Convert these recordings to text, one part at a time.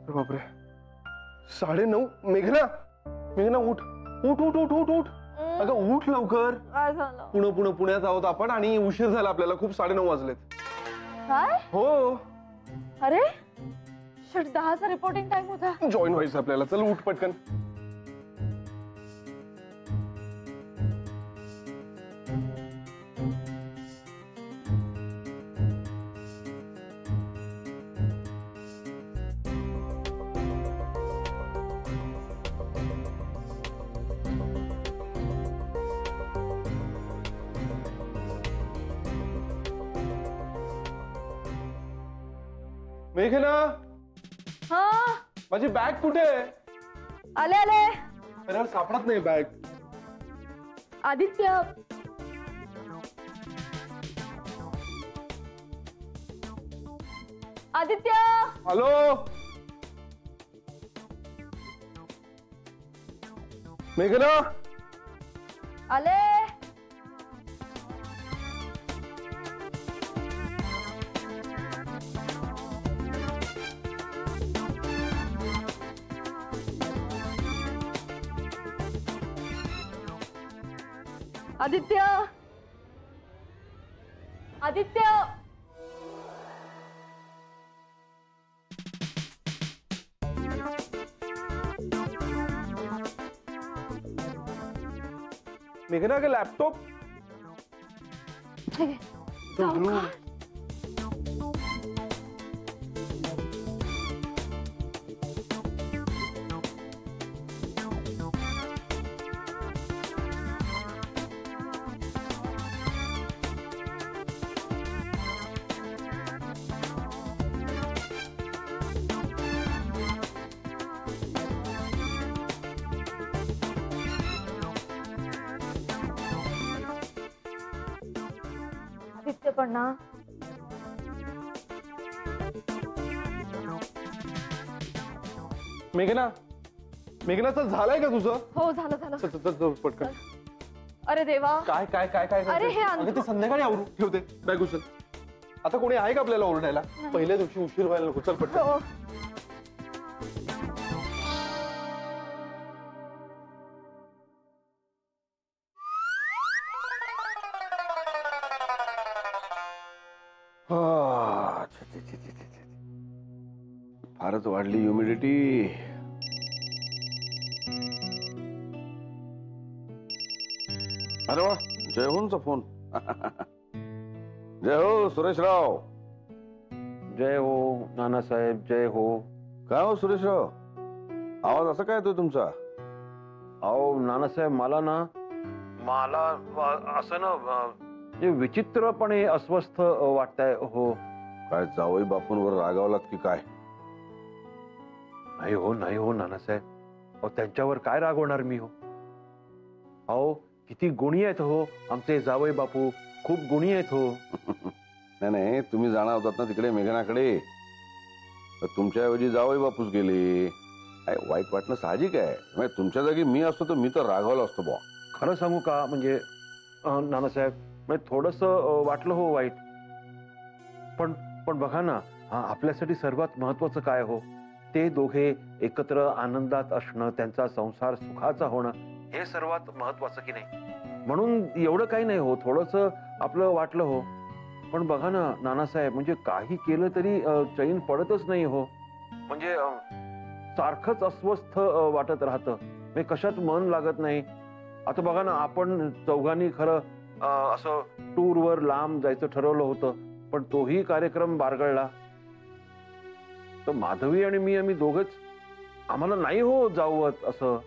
बापरे 9:30. मेघना मेघना उठ उठ उठ उठ उठ उठ. अगं उठ लवकर. काय झालं? पुण्यात आहोत आपण आणि उशीर झाला आपल्याला. खूप 9:30 वाजलेत. काय? हो अरे 10चा रिपोर्टिंग टाइम होता. जॉईन व्हायचं आपल्याला. चल उठ पटकन. मेघना हा माझी बॅग कुठे आहे? आले आले. अरे सापडत नाही बॅग. आदित्य आदित्य हॅलो मेघना आले. आदित्य आदित्य मेघना का लॅपटॉप. जाऊ का? आदित्य पण ना मेघना मेघनाचं झालंय का तुझं? हो झालं झालं. चल, चल, चल, पटकन. अरे देवा. काय काय काय काय अरे हे अगं ते संध्याकाळी आवरू. ठेवते बॅग उचल. आता कोणी आहे का आपल्याला ओरडायला? पहिल्या दिवशी उशीर व्हायला नको. चल पटकन. हो. फारच वाढली ह्युमिडिटी. अरे वा जयहोंचा फोन. जय हो सुरेशराव. जय हो नानासाहेब. जय हो. काय हो सुरेशराव आवाज असा काय येतोय तुमचा? अहो नानासाहेब मला असं ना विचित्रपणे अस्वस्थ वाटतंय हो. काय जावई बापूंवर रागावलात की काय? नाही हो नानासाहेब. अहो त्यांच्यावर काय रागवणार मी हो. अहो किती गुणी आहेत हो आमचे जावई बापू. खूप गुणी आहेत हो. नाही तुम्ही जाणार होतात ना तिकडे मेघनाकडे. तर तुमच्याऐवजी जावई बापूच गेले. काय वाईट वाटणं साहजिक आहे. म्हणजे तुमच्या जागी मी असतो तर मी तर रागावला असतो बुवा. खरं सांगू का म्हणजे नानासाहेब म्हणजे थोडंसं वाटलं हो वाईट. पण बघा ना आपल्यासाठी सर्वात महत्वाचं काय हो. ते दोघे एकत्र आनंदात असणं, त्यांचा संसार सुखाचा होणं हे सर्वात महत्वाचं की नाही. म्हणून एवढं काही नाही हो. थोडंसं आपलं वाटलं हो. पण बघा ना नानासाहेब म्हणजे काही केलं तरी चैन पडतच नाही हो. म्हणजे सारखंच अस्वस्थ वाटत राहतं. म्हणजे कशात मन लागत नाही. आता बघा ना आपण चौघांनी खरं असं टूरवर लांब जायचं ठरवलं होतं. पण तोही कार्यक्रम बारगळला. तर माधवी आणि मी आम्ही दोघच आम्हाला नाही हो जावत असं.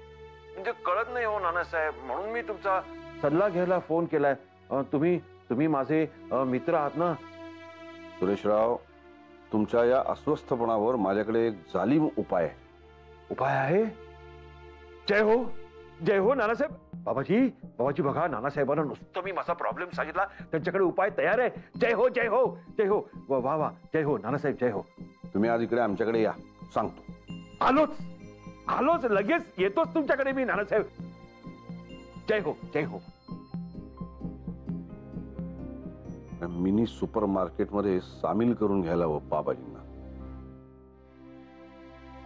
म्हणजे कळत नाही हो नानासाहेब. म्हणून मी तुमचा सल्ला घ्यायला फोन केलाय. तुम्ही माझे मित्र आहात ना. सुरेशराव तुमच्या या अस्वस्थपणावर माझ्याकडे एक जालीम उपाय आहे. जय हो नानासाहेब. बाबाजी बघा नानासाहेबांना नुसतं मी माझा प्रॉब्लेम सांगितला त्यांच्याकडे उपाय तयार आहे. जय हो जय हो जय हो. वा जय हो नानासाहेब. जय हो. तुम्ही आज इकडे आमच्याकडे या सांगतो. आलोच लगेच येतोच तुमच्याकडे मी नानासाहेब. जय हो जय हो. मिनी सुपर मार्केट मध्ये सामील करून घ्यायला हवं बाबाजींना.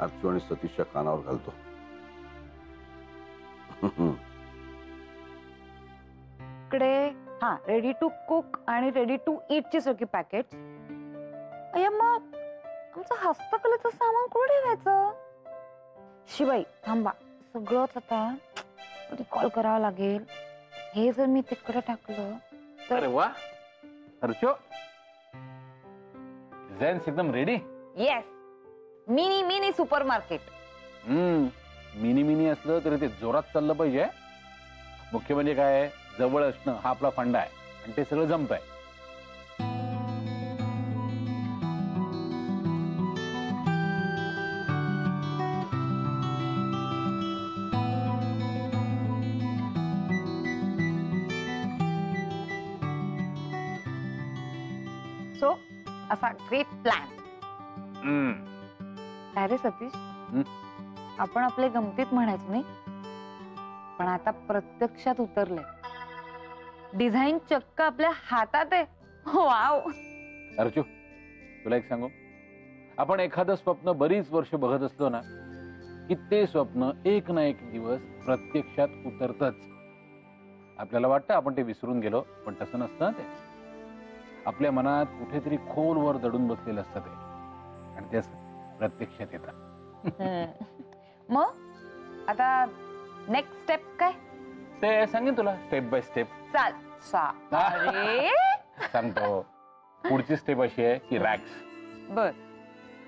अर्चू आणि सतीशच्या कानावर घालतो. इकडे हा रेडी टू कुक आणि रेडी टू ईट ची सगळी पॅकेट. अय्या मग आमचं हस्तकलेचं सामान कुठे ठेवायचं? शिवाई थांबा, सगळंच आता रिकॉल करावं लागेल. हे जर मी तिकडे टाकलं तर. अरे वा अर्चो, डिझाईन्स एकदम ready. Yes, mini mini super market. Mini mini असलं तरी ते जोरात चाललं पाहिजे. मुख्य म्हणजे काय, जवळ असणं हा आपला फंडा आहे आणि ते सगळं जमत आहे. सो असा ग्रेट प्लॅन. काय रे सतीश, आपण आपले गमतीत म्हणायचो नाही, पण आता प्रत्यक्षात उतरले. डिझाईन चक्क आपल्या हातात आहे. वाव. अर्चो, तुला एक सांगू, आपण एखादं स्वप्न बरीच वर्ष बघत असलो ना की ते स्वप्न एक ना एक दिवस प्रत्यक्षात उतरतच. आपल्याला वाटतं आपण ते विसरून गेलो, पण तसं नसतं. ते आपल्या मनात कुठेतरी खोलवर दडून बसलेलं असतं ते, आणि ते प्रत्यक्षात येतात. मग आता नेक्स्ट स्टेप काय? ते सांगेन तुला स्टेप बाय स्टेप. चाल अरे सांगतो. पुढची स्टेप अशी आहे की रॅक्स, बर,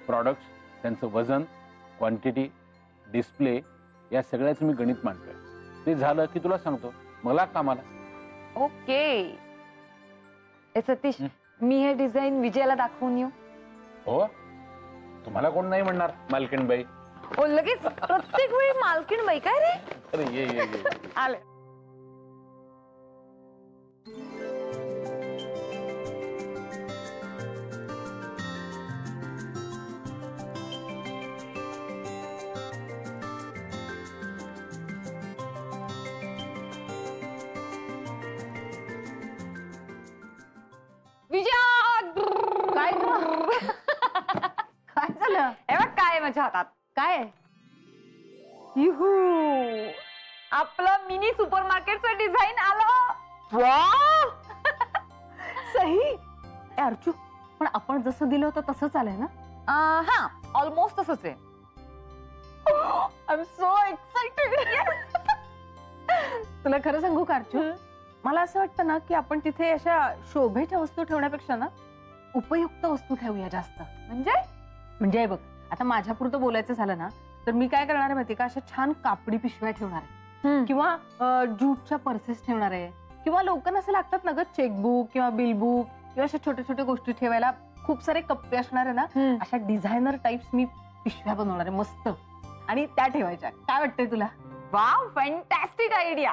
प्रॉडक्ट्स, त्यांचं वजन, क्वांटिटी, डिस्प्ले या सगळ्याचं मी गणित मांडतोय. ते झालं की तुला सांगतो, मला कामाला. ओके. ए सतीश, मी हे डिझाईन विजयाला दाखवून येऊ? हो, तुम्हाला कोण नाही म्हणणार मालकीणबाई. ओ लगेच प्रत्येक वेळी मालकीण बाई काय रे? अरे ये ये ये. आले. काय ग? काय झालं? हे बघ काय आहे माझ्या हातात. काय युहू, आपलं मिनी सुपर मार्केटचं डिझाईन आलं. वाव. सही. ए अर्चू, पण आपण जसं दिलं होतं तसंच आलंय ना? हा, ऑलमोस्ट तसंच आहे. I am so excited. तुला खरं सांगू का अर्चू, मला असं वाटतं ना की आपण तिथे अशा शोभेच्या वस्तू ठेवण्यापेक्षा ना उपयुक्त वस्तू ठेवूया जास्त. म्हणजे हे बघ, आता माझ्या पुरतं बोलायचं झालं ना तर मी काय करणार आहे माहिती का, अशा छान कापडी पिशव्या ठेवणार आहे, किंवा ज्यूटच्या पर्सेस ठेवणार आहे, किंवा लोकांना असं लागतात ना ग, चेकबुक किंवा बिलबुक किंवा अशा छोट्या छोट्या गोष्टी ठेवायला खूप सारे कप्पे असणार आहे ना, अशा डिझायनर टाइप्स मी पिशव्या बनवणार आहे मस्त, आणि त्या ठेवायच्या. काय वाटतंय तुला? Wow, fantastic idea.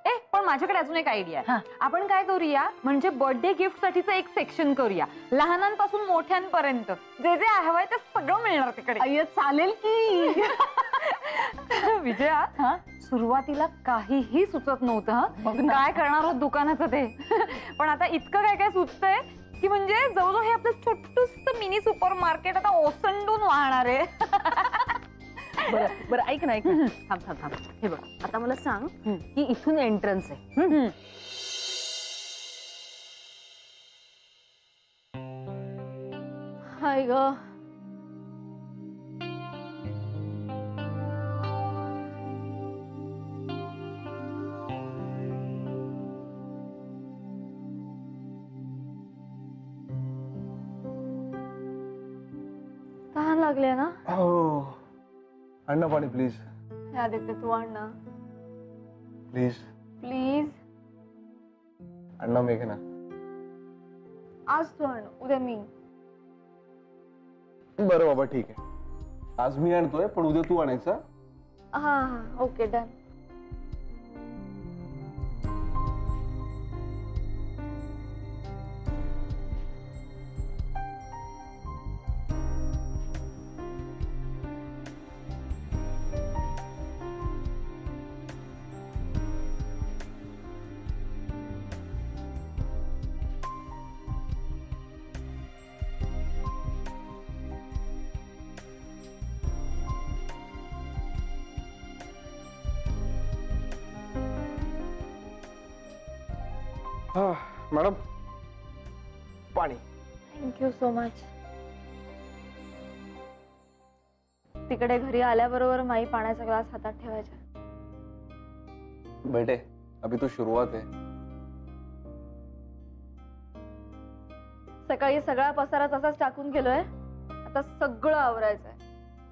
ए पण माझ्याकडे अजून एक आयडिया आहे. आपण काय करूया, म्हणजे बर्थडे गिफ्ट साठीचं एक सेक्शन करूया, लहानांपासून मोठ्यांपर्यंत जे जे हवंय ते सगळं मिळणार तिकडे. अय्य चालेल की. विजया, सुरुवातीला काहीही सुचत नव्हतं काय करणार आहोत दुकानाचं ते, पण आता इतकं काय काय सुचतंय की म्हणजे जवळजवळ हे आपलं छोटूस मिनी सुपर मार्केट आता ओसंडून वाहणार आहे. बरं बरं, ऐक ना ऐक ना, थांब थांब थांब. हे बघ, आता मला सांग की इथून एंट्रन्स आहे. हाय ग. तहान लागले ना? हो. अण्णा पाणी प्लीज. हे आदित्य, तू आण ना प्लीज. प्लीज. अण्णा मेघना. आज तू आण, उद्या मी. बरं बाबा ठीक आहे, आज मी आणतोय पण उद्या तू आणायचा. हा हा, ओके डन. हा मॅडम पाणी. Thank you so much. तिकडे घरी आल्याबरोबर माई पाण्याचा ग्लास हातात ठेवायचा. बेटे अभी तो शुरुआत है. सकाळी सगळा पसारा तसाच टाकून गेलोय. आता सगळं आवरायचंय.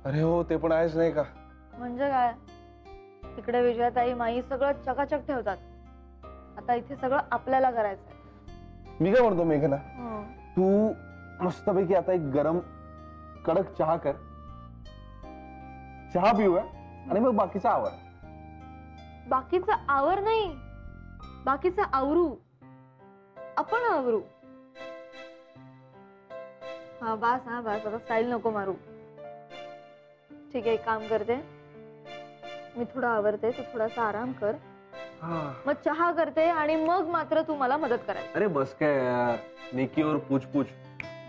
अरे हो ते पण आहेच नाही का. म्हणजे काय, तिकडे विजयाताई माई सगळं चकाचक ठेवतात. आता इथे सगळं आपल्याला करायचंय. मी काय म्हणतो मेघना, हं. तू मस्तपैकी आता एक गरम कडक चहा कर. चहा पिऊया आणि मग बाकीचा आवर. बाकीचं आवर नाही, बाकीचं आवरू. आपण आवरू. हा बास आता स्टाईल नको मारू. ठीक आहे, एक काम करते मी, थोडं आवरते, तू थोडासा आराम कर, मग चहा करते आणि मग मात्र तू मला मदत करायची. अरे बस काय यार, नेकीवर पूछ पूछ.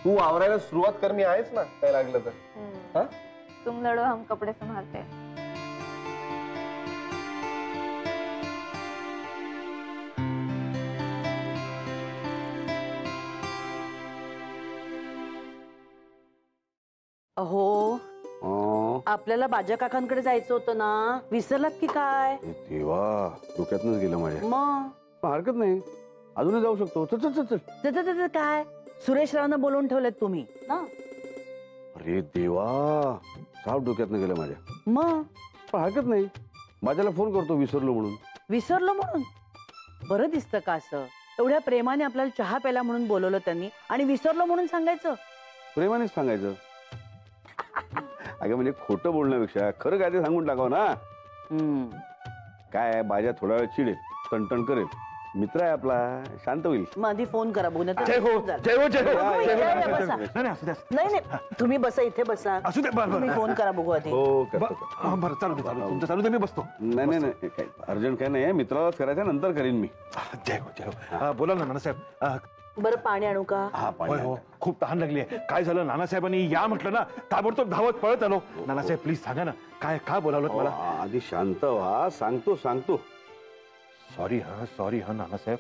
तू आवरायला सुरुवात कर, मी आहेच ना काय लागलं तर. हा? तुम लढो हम कपडे संभालते. अहो अं, आपल्याला बाजा काकांकडे जायचं होतं ना, विसरलात की काय? हे देवा, डोक्यातनच गेलं माझ्या. मग पण हरकत नाही, अजूनही जाऊ शकतो. चल चल चल चल. त्याचं काय, सुरेश रावना बोलवून ठेवलेत तुम्ही ना. अरे देवा, साफ डोक्यातनं गेलं माझ्या. मग पण हरकत नाही, माझ्याला फोन करतो विसरलो म्हणून. विसरलो म्हणून बरं दिसतं का असं? एवढ्या प्रेमाने आपल्याला चहा प्यायला म्हणून बोलवलं त्यांनी आणि विसरलो म्हणून सांगायचं? प्रेमानेच सांगायचं. अगं म्हणजे खोटं बोलण्यापेक्षा खरं काय ते सांगून टाकावं ना. काय बाजा थोडा वेळ चिडेल, टणटण करेल, मित्र आहे आपला, शांत होईल. मग आधी फोन करा बघू. जय हो जय हो जय हो. बसा. नाही असू द्या. नाही तुम्ही बसा, इथे बसा. असू द्या. बरं तुम्ही फोन करा बघू आधी. हो करतो. बरं चालू दे तुमचं चालू दे, मी बसतो. नाही नाही नाही, काय अर्जंट काय नाही, मित्रालाच करायचं, नंतर करीन मी. जय हो. बोला ना नानासाहेब. बरं पाणी आणू का? हा होय पाणी. हो, खूप तहान लागली आहे. काय झालं, नानासाहेबांनी या म्हटलं ना, ताबडतोब धावत पळत आलो. नानासाहेब प्लीज सांगा ना, काय बोलावलं मला? आधी शांत व्हा, सांगतो. सॉरी हा नानासाहेब,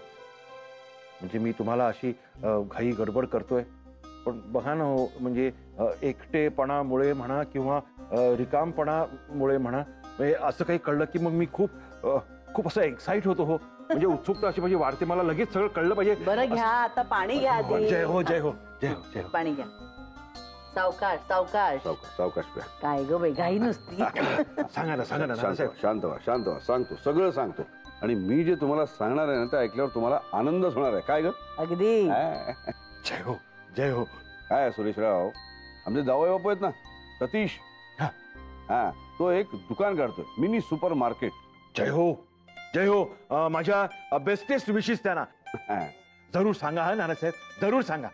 म्हणजे मी तुम्हाला अशी घाई गडबड करतोय, पण बघा ना हो, म्हणजे एकटेपणामुळे म्हणा किंवा रिकामपणामुळे म्हणा, म्हणजे असं काही कळलं की मग मी खूप असं एक्साइट होतो हो. म्हणजे उत्सुकता अशी म्हणजे वाढते, मला लगेच सगळं कळलं पाहिजे. बरं घ्या आता पाणी घ्या आधी. जय हो. पाणी घ्या. सावकाश सावकाश प्या. काय ग बाई, घाई नुसती. सांगा ना नानासाहेब. शांत व्हा, सांगतो, सगळं सांगतो. आणि मी जे तुम्हाला सांगणार आहे ना, ते ऐकल्यावर तुम्हाला आनंदच होणार आहे. काय ग? अगदी. जय हो. काय सुरेशराव, आमचे जावई बापू आहेत ना, सतीश, हा तो एक दुकान काढतोय, मिनी सुपर मार्केट. जय हो. माझ्या बेस्टेस्ट विशेस त्यांना जरूर सांगा हा नानासाहेब, जरूर सांगा.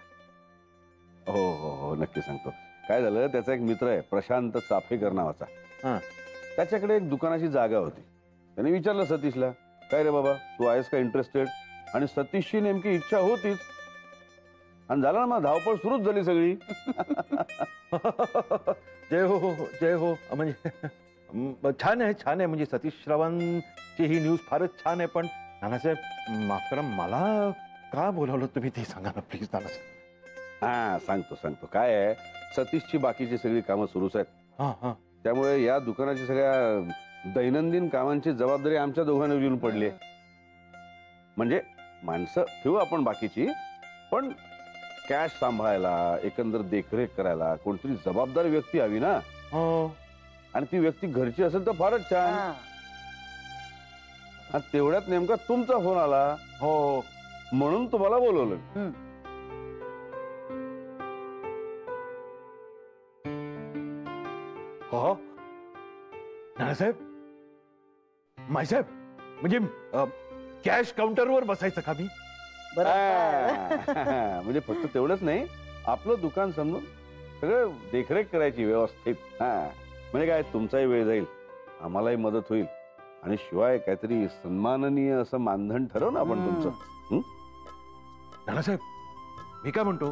हो नक्की सांगतो. काय झालं, त्याचा एक मित्र आहे प्रशांत चाफेकर नावाचा. त्याच्याकडे एक दुकानाची जागा होती. त्याने विचारलं सतीशला, काय रे बाबा, तू आहेस का इंटरेस्टेड? आणि सतीशची नेमकी इच्छा होतीच, आणि झालं ना, मग धावपळ सुरूच झाली सगळी. जय हो. म्हणजे छान आहे, म्हणजे सतीश रावांची ही न्यूज फारच छान आहे. पण नानासाहेब माफ करा, मला का बोलावलं तुम्ही ते सांगा ना प्लीज नानासाहेब. हा सांगतो. काय आहे, सतीशची बाकीची सगळी कामं सुरूच आहेत. त्यामुळे या दुकानाची सगळ्या दैनंदिन कामांची जबाबदारी आमच्या दोघांवर येऊन पडली आहे. म्हणजे माणसं ठेवू आपण बाकीची, पण कॅश सांभाळायला, एकंदर देखरेख करायला कोणतरी जबाबदार व्यक्ती हवी ना. आणि ती व्यक्ती घरची असेल तर फारच छान. आणि तेवढ्यात नेमका तुमचा फोन आला. हो, म्हणून तुम्हाला बोलवलं. हो नानासाहेब, मायसाहेब, म्हणजे कॅश काउंटरवर बसायचं का मी? म्हणजे फक्त तेवढंच नाही, आपलं दुकान समजून सगळं देखरेख करायची व्यवस्थित. म्हणजे काय, तुमचाही वेळ जाईल, आम्हालाही मदत होईल, आणि शिवाय काहीतरी सन्माननीय असं मानधन ठरव ना आपण तुमचं. नानासाहेब मी काय म्हणतो,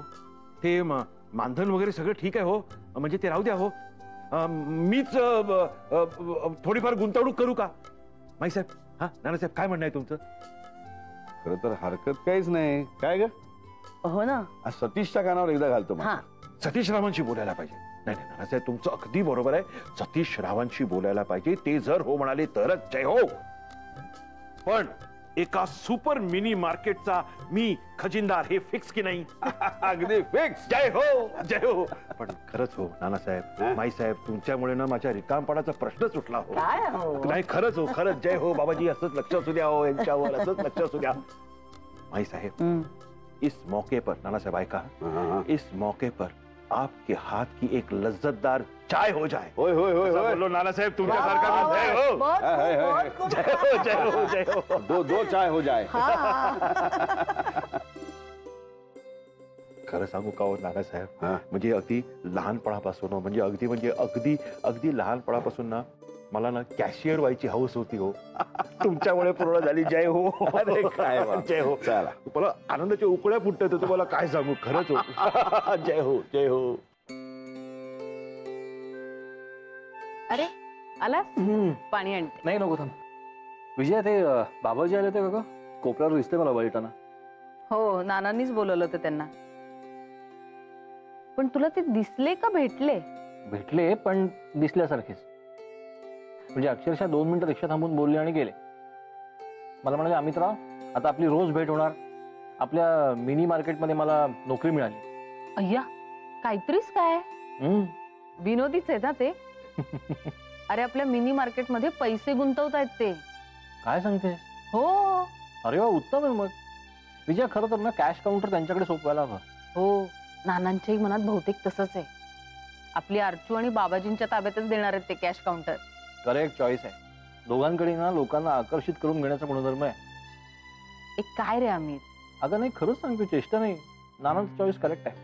ते मानधन वगैरे सगळं ठीक आहे हो, म्हणजे ते राहू द्या हो. मीच थोडीफार गुंतवणूक करू का माईसाहेब? हा नानासाहेब काय म्हणणं आहे तुमचं? खरं तर हरकत काहीच नाही. काय ग हो ना. आज सतीशच्या कानावर एकदा घालतो मग. हा. सतीश रावांशी बोलायला पाहिजे. नाही नाही नानासाहेब, तुमचं अगदी बरोबर आहे. सतीश रावांशी बोलायला पाहिजे. ते जर हो म्हणाले तरच जय हो. पण एका सुपर मिनी मार्केटचा मी खजिनदार हे फिक्स की नाही? अगदी फिक्स. जय हो जय हो. पण खरंच हो हा? नानासाहेब, माईसाहेब, तुमच्यामुळे ना माझ्या रिकामपणाचा प्रश्न सुटला हो. काय हो? नाही खरंच हो, खरंच जय हो बाबाजी. असंच लक्ष असू द्या हो यांच्यावर, असंच लक्ष असू द्या. माईसाहेब, इस मौके पर नानासाहेब ऐका, इस मौके पर आपके हाथ की एक लज्जतदार चाय हो जाए. होय होय होय असं होय. बोललो नानासाहेब तुमच्यासारखा मी. जय हो बहुत हाय, हाय, हाय. खूप, बहुत खूप. जय हो जय हो जय हो. दो चाय हो जाए. खरं सांगू का हो नानासाहेब, हा. म्हणजे अगदी लहानपणापासून हो, म्हणजे अगदी अगदी लहानपणापासून ना मला ना कॅशियर व्हायची हौस होती हो. तुमच्यामुळे पूर्ण झाली. जय हो. अरे काय वा. जय हो. चला. तुम्हाला आनंदाच्या उकळ्या फुटतात. तुम्हाला काय सांगू, खरंच हो. जय हो जय हो. अरे आलास? पाणी आणते. नाही नको थांब. विजया, ते बाबाजी आले होते का? कोपऱ्यावर दिसते मला वाईटाना. हो, नानांनीच बोलवलं होतं त्यांना. पण तुला ते दिसले का भेटले? भेटले, पण दिसल्यासारखेच. म्हणजे अक्षरशः 2 मिनिटं रिक्षा थांबून बोलले आणि गेले. मला म्हणाले, अमितराव, आता आपली रोज भेट होणार. आपल्या मिनी मार्केटमध्ये मला नोकरी मिळाली. अय्या, काहीतरीच काय. विनोदीच आहे ना ते. अरे आपल्या मिनी मार्केटमध्ये पैसे गुंतवतायत ते. काय सांगते? हो अरे वा, उत्तम आहे मग. विजया, खरं तर ना कॅश काउंटर त्यांच्याकडे सोपवायला हवं. हो, नानांच्याही मनात बहुतेक तसंच आहे. आपली अर्चू आणि बाबाजींच्या ताब्यातच देणार आहेत ते कॅश काउंटर. करेक्ट चॉईस आहे. दोघांकडे ना लोकांना आकर्षित करून घेण्याचा गुणधर्म आहे. एक काय रे अमित, अगं नाही, खरंच सांगतो, चेष्टा नाही. नानांचं चॉईस करेक्ट आहे.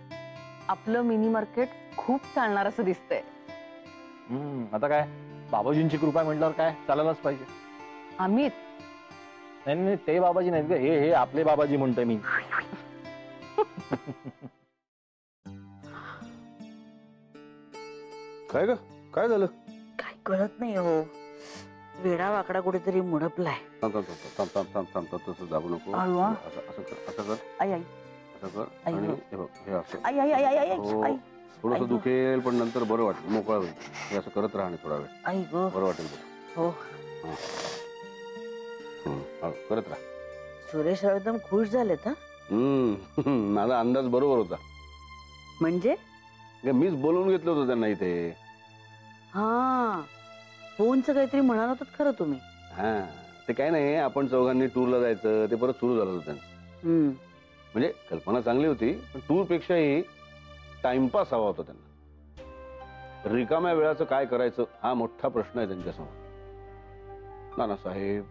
आपलं मिनी मार्केट खूप चालणार असं दिसतंय. आता काय, बाबाजींची कृपा म्हटल्यावर काय चालायलाच पाहिजे. अमित, नाही नाही, ते बाबाजी नाहीत ग, हे आपले बाबाजी म्हणतोय मी. काय ग, काय झालं? काय कळत नाही हो. वेडा वाकडा कुठेतरी मुडपलाय. थांब थांब थांब थांब थांब थांब थांब. तसं जाऊ नको. अरे वा. असं कर, असं कर, आई आई असं कर. आई आणि हो. हे बघ, हे असं. आई आई आई आई आई हो. आई थोडस आई. दुखेल, पण नंतर बरं वाटेल, मोकळा होईल. हे असं करत राहणे थोडा वेळ, आई गो. बरं वाटेल बघ. हो. करत राहा. सुरेश राव एकदम खुश झालेत. माझा अंदाज बरोबर होता. म्हणजे मीच बोलवून घेतलं होतं त्यांना इथे. हा, फोनचं काहीतरी म्हणाल होतात खरं तुम्ही. हा, ते काय नाही, आपण चौघांनी टूरला जायचं, ते परत सुरू झालं होतं त्यांचं. म्हणजे कल्पना चांगली होती, पण टूर पेक्षाही टाइमपास हवा होता त्यांना. रिकाम्या वेळाचं काय करायचं हा मोठा प्रश्न आहे त्यांच्यासमोर. नानासाहेब,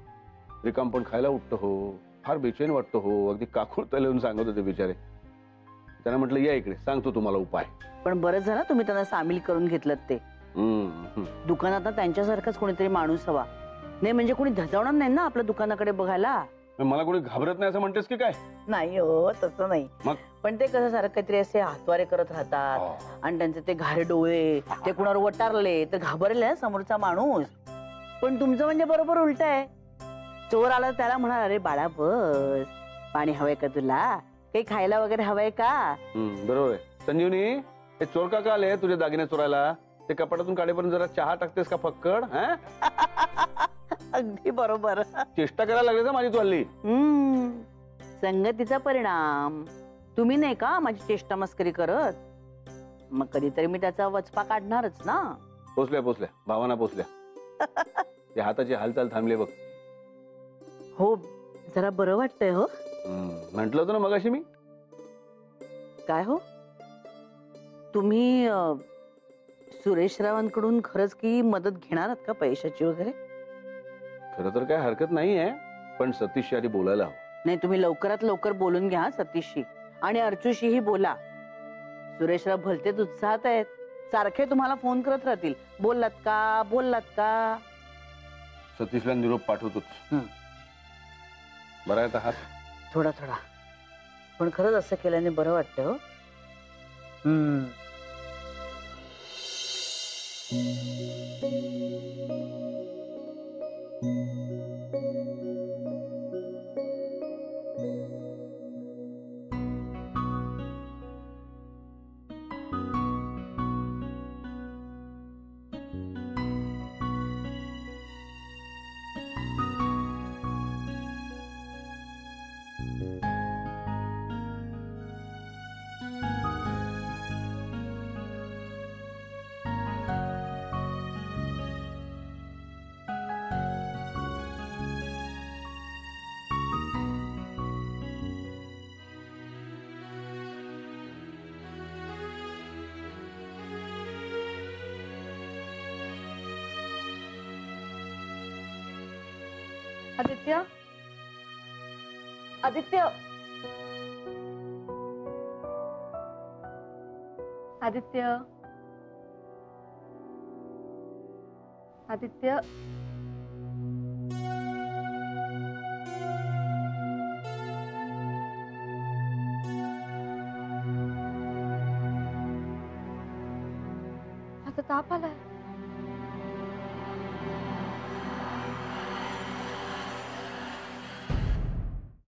रिकाम पण खायला उठतं हो, फार बेचैन वाटतं हो, अगदी काकुळता लिहून सांगत होते बिचारे. त्यांना म्हटलं, या इकडे, सांगतो तुम्हाला उपाय. पण बरं झालं तुम्ही त्यांना सामील करून घेतलं ते. दुकानात ना त्यांच्यासारखाच कोणीतरी माणूस हवा. नाही म्हणजे कोणी धजावणार नाही ना आपल्या दुकानाकडे बघायला. मला कोणी घाबरत नाही असं म्हणतेस की काय? नाही हो, तसं नाही. मग? पण ते कसं सारखं काहीतरी असे हातवारे करत राहतात आणि त्यांचे ते घारे डोळे, ते कुणावर वटारले तर घाबरले समोरचा माणूस. पण तुमचं म्हणजे बरोबर उलट आहे. चोर आला त्याला म्हणाल, अरे बाळा बस, पाणी हवंय का तुला, काही खायला वगैरे हवंय का. बरोबर आहे. संजीवनी, हे चोर का आले तुझे दागिने चोरायला? ते कपाटातून काढेपर्यंत जरा चहा टाकतेस का फक्कड? अगदी बरोबर. चेष्टा करायला लागले ना माझी तू हल्ली. संगतीचा परिणाम. तुम्ही नाही का माझी चेष्टा मस्करी करत, मग कधीतरी मी त्याचा वचपा काढणारच ना. पोचल्या भावना पोचल्या. ते हाताची हालचाल थांबली बघ. हो, जरा बरं वाटतंय हो. म्हंटल होतं ना मगाशी मी. काय हो, तुम्ही सुरेश रावांकडून खरंच की मदत घेणार आहात का, पैशाची वगैरे? खरं तर काय हरकत नाहीये, पण सतीशशी आधी बोलायला हवं. नाही, तुम्ही लवकरात लवकर बोलून घ्या सतीशशी आणि अर्चूशीही बोला. सुरेशराव भलतेच उत्साहात आहेत, सारखे तुम्हाला फोन करत राहतील, बोललात का बोललात का. सतीशला निरोप पाठवतोच. बरं आहे हात? थोडा थोडा, पण खरंच असं केल्याने बरं वाटतं हो. आदित्य आदित्य आदित्य आदित्य आता ताप आलाय.